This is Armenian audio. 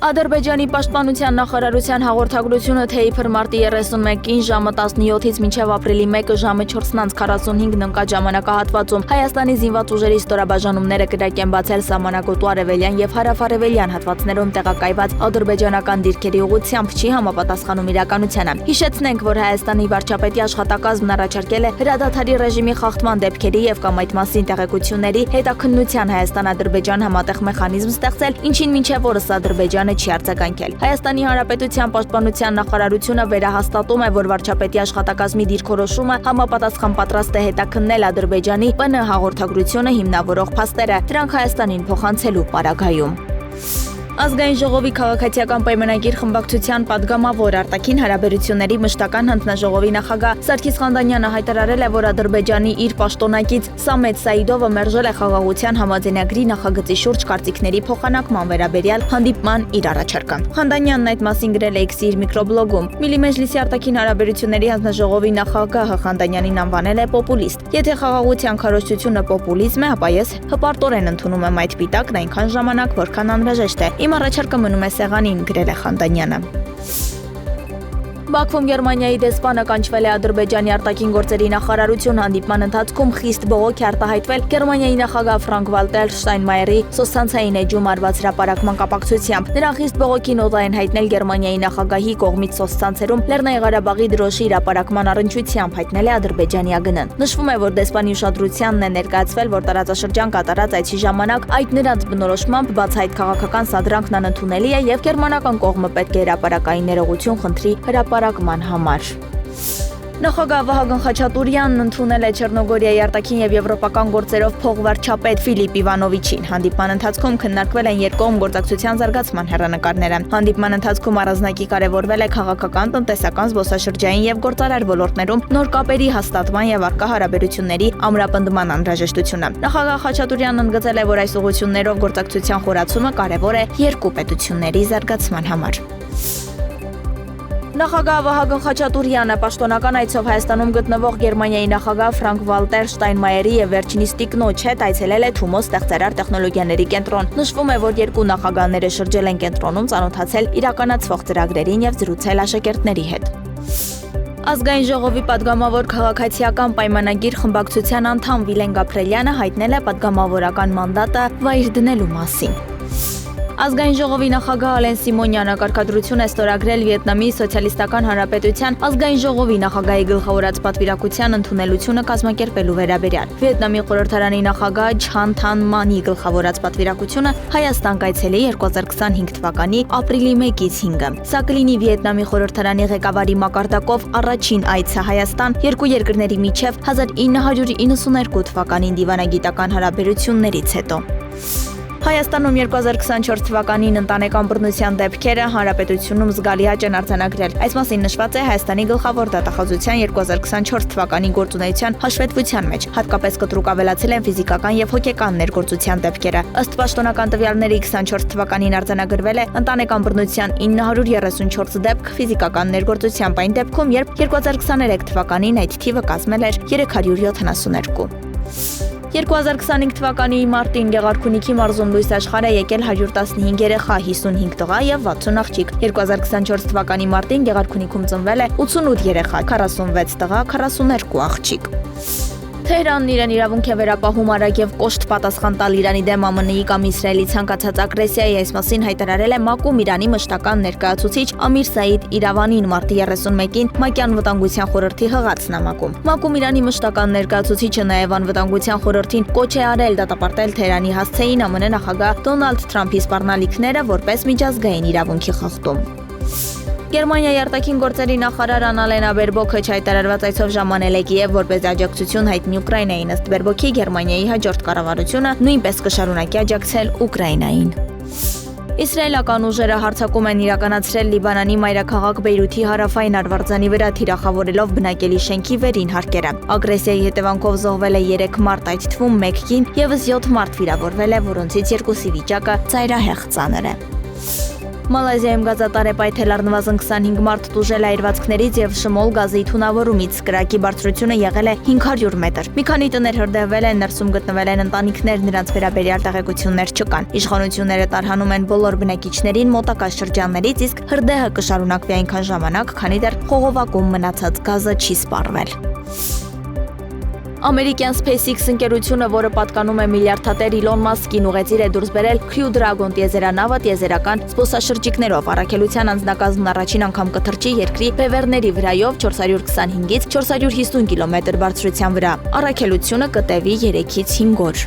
Ադրբեջանի պաշտպանության նախարարության հաղորդագրությունը թեիփր մարտի 31-ին ժամը 17-ից մինչև ապրիլի 1-ը ժամը 4:45 ընկած ժամանակահատվածում Հայաստանի զինված ուժերի ստորաբաժանումները կրակ են բացել սահմանակոտու արևելյան եւ հարավ-արևելյան հատվածներում տեղակայված ադրբեջանական դիրքերի ուղղությամբ չի համապատասխանում իրականությանը։ Հիշեցնենք, որ Հայաստանի վարչապետի աշխատակազմն առաջարկել է հրադադարի ռեժիմի խախտման դեպքերի եւ կամ այդ մասին տեղեկությունների հետաքննության Հայաստան-Ադրբեջան համատեղ մեխանիզմ ստեղծել, ինչին մինչև օրս Ադրբեջանը չի արձագանքել։ Հայաստանի Հանրապետության պաշտպանության նախարարությունը վերահաստատում է, որ վարչապետի աշխատակազմի դիրքորոշումը համապատասխան պատրաստ է հետաքննել Ադրբեջանի ՊՆ հաղորդագրությունը հիմնավորող փաստերը, դրանք Հայաստանին փոխանցելու պարագայում։ Ազգային ժողովի քաղաքացիական պայմանագիր խմբակցության падգամավոր արտաքին հարաբերությունների մշտական հանձնաժողովի նախագահ Սարգիս Խանդանյանը հայտարարել է, որ Ադրբեջանի իր պաշտոնակից Սամեդ Սայիդովը մերժել է խաղաղության համաձայնագրի նախագծի շուրջ կարծիքների փոխանակման վերաբերյալ հանդիպման իր առաջարկը։ Խանդանյանն այդ մասին գրել է X-ի իր միկրոբլոգում։ Միլի մեջլիսի արտաքին հարաբերությունների հանձնաժողովի նախագահը Խանդանյանին անվանել է պոպուլիստ։ Եթե խաղաղության քարոզչությունը պոպուլիզմ է, ապա ես հպարտորեն ընդունում եմ այդ պիտակն այնքան ժամանակ, որքան անհրաժեշտ է։ Իմ առաջարկը մնում է սեղանին, գրել է Խանդանյանը։ Բաքվում Գերմանիայի դեսպանը կանչվել է Ադրբեջանի արտաքին գործերի նախարարություն հանդիպման ընթացքում խիստ բողոք է արտահայտվել Գերմանիայի նախագահ Ֆրանկ-Վալտեր Շտայնմայերի սոցցանցային էջում արված հրապարակման կապակցությամբ։ Նրան խիստ բողոքի նոտ են հայտնել Գերմանիայի նախագահի կողմից սոցցանցերում Լեռնային Ղարաբաղի դրոշի հրապարակման առնչությամբ հայտնել է Ադրբեջանի ԱԳՆ-ն։ Նշվում է, որ դեսպանի ուշադրությանն է ներկայացվել, որ տարածաշրջան կատարած այցի ժամանակ այդ նրանց բնորոշմամբ բացահայտ քաղաքական սադրանքն անընդունելի է եւ գերմանական կողմը պետք է հրապարակային ներողություն խնդրի հրապարակման համար։ Նախագահ Վահագն Խաչատուրյանն ընդունել է Չեռնոգորիայի արտաքին եւ եվրոպական գործերով փոխվարչապետ Ֆիլիպ Իվանովիչին։ Հանդիպման ընթացքում քննարկվել են երկկողմ գործակցության զարգացման հեռանկարները։ Հանդիպման ընթացքում առանձնակի կարևորվել է քաղաքական, տնտեսական, զբոսաշրջային եւ գործարար ոլորտներում նոր կապերի հաստատման եւ առկա հարաբերությունների ամրապնդման անհրաժեշտությունը։ Նախագահ Խաչատուրյանն ընդգծել է, որ այս ուղղություններով գործակցության խորացումը կարևոր է երկու պետությունների զարգացման համար։ Նախագահ Վահագն Խաչատուրյանը պաշտոնական այցով Հայաստանում գտնվող Գերմանիայի նախագահ Ֆրանկ-Վալտեր Շտայնմայերի եւ վերջինիս տիկնոջ հետ այցելել է Թումո ստեղծարար տեխնոլոգիաների կենտրոն։ Նշվում է, որ երկու նախագահները շրջել են կենտրոնում, ծանոթացել իրականացվող ծրագրերին եւ զրուցել աշակերտների հետ։ Ազգային ժողովի падգամավոր քաղաքացիական պայմանագիր խմբակցության անդամ Վիլեն Գաբրելյանը հայտնել է падգամավորական մանդատը վայր դնելու մասին։ Ազգային ժողովի նախագահ Ալեն Սիմոնյանը կարգադրություն է ստորագրել Վիետնամի Սոցիալիստական Հանրապետության ազգային ժողովի նախագահի գլխավորած պատվիրակության ընդունելությունը կազմակերպելու վերաբերյալ։ Վիետնամի խորհրդարանի նախագահ Չան Թան Մանի գլխավորած պատվիրակությունը Հայաստան կայցելի 2025 թվականի ապրիլի 1-ից 5-ը։ Սա կլինի Վիետնամի խորհրդարանի ղեկավարի մակարդակով առաջին այցը Հայաստան երկու երկրների միջև 1992 թվականին դիվանագիտական հարաբերություններից հետո։ Հայաստանում 2024 թվականին ընտանեկան բռնության դեպքերը հանրապետությունում զգալի աճ են արձանագրել։ Այս մասին նշված է Հայաստանի գլխավոր դատախազության 2024 թվականի գործունեության հաշվետվության մեջ։ Հատկապես կտրուկ ավելացել են ֆիզիկական եւ հոգեկան ներգործության դեպքերը։ Ըստ պաշտոնական տվյալների 24 թվականին արձանագրվել է ընտանեկան բռնության 934 դեպք ֆիզիկական ներգործությամբ այն դեպքում, երբ 2023 թվականին այդ թիվը կազմել էր 372։ 2025 թվականի մարտին Գեղարքունիքի մարզում լույս աշխարհ է եկել 115 երեխա, 55 տղա եւ 60 աղջիկ։ 2024 թվականի մարտին Գեղարքունիքում ծնվել է 88 երեխա, 46 տղա, 42 աղջիկ։ Թեհրանն իրեն իրավունք է վերապահում արագ եւ կոշտ պատասխան տալ Իրանի դեմ ԱՄՆ-ի կամ Իսրայելի ցանկացած ագրեսիայի, այս մասին հայտարարել է ՄԱԿ-ում Իրանի մշտական ներկայացուցիչ Ամիր Սաիդ Իրավանին մարտի 31-ին ՄԱԿ-ի անվտանգության խորհրդի հղած նամակում։ ՄԱԿ-ում Իրանի մշտական ներկայացուցիչը նաեւ անվտանգության խորհրդին կոչ է արել դատապարտել Թեհրանի հասցեին ԱՄՆ նախագահ Դոնալդ Թրամփի սպառնալիքները որպես միջազգային իրավունքի խախտում։ Գերմանիայի արտաքին գործերի նախարար Անալենա Բերբոքը հայտարարված այցով ժամանել է Կիև որպես աջակցություն հայտնի Ուկրաինային։ Ըստ Բերբոքի Գերմանիայի հաջորդ կառավարությունը նույնպես կշարունակի աջակցել Ուկրաինային։ Իսրայելական ուժերը հարձակում են իրականացրել Լիբանանի մայրաքաղաք Բեյրութի հարավային արվարձանի վրա թիրախավորելով բնակելի շենքի վերին հարկերը։ Ագրեսիայի հետևանքով զոհվել է 3 մարդ, այդ թվում 1 կին, եւս 7 մարդ վիրավորվել է, որոնցից 2-ի վիճակը ծայրահեղ ծանր է։ Մալազիայում գազատար է պայթել առնվազն 25 մարդ տուժել այրվածքներից եւ շմոլ գազի թունավորումից։ Կրակի բարձրությունը եղել է 500 մետր։ Մի քանի տներ հրդեհվել են, ներսում գտնվել են ընտանիքներ, նրանց վերաբերյալ տեղեկություններ չկան։ Իշխանությունները տարհանում են բոլոր բնակիչներին մոտակա շրջաններից, իսկ հրդեհը կշարունակվի այնքան ժամանակ, քանի դեռ խողովակում մնացած գազը չի սպառվել։ Ամերիկյան SpaceX ընկերությունը, որը պատկանում է միլիարդատեր Իլոն Մասկին, ուղեծիր է դուրս բերել Crew Dragon տիեզերանավը տիեզերական զբոսաշրջիկներով։ Առաքելության անձնակազմն առաջին անգամ կթռչի երկրի բևեռների վրայով 425-ից 450 կիլոմետր բարձրության վրա։ Առաքելությունը կտևի 3-ից 5 օր։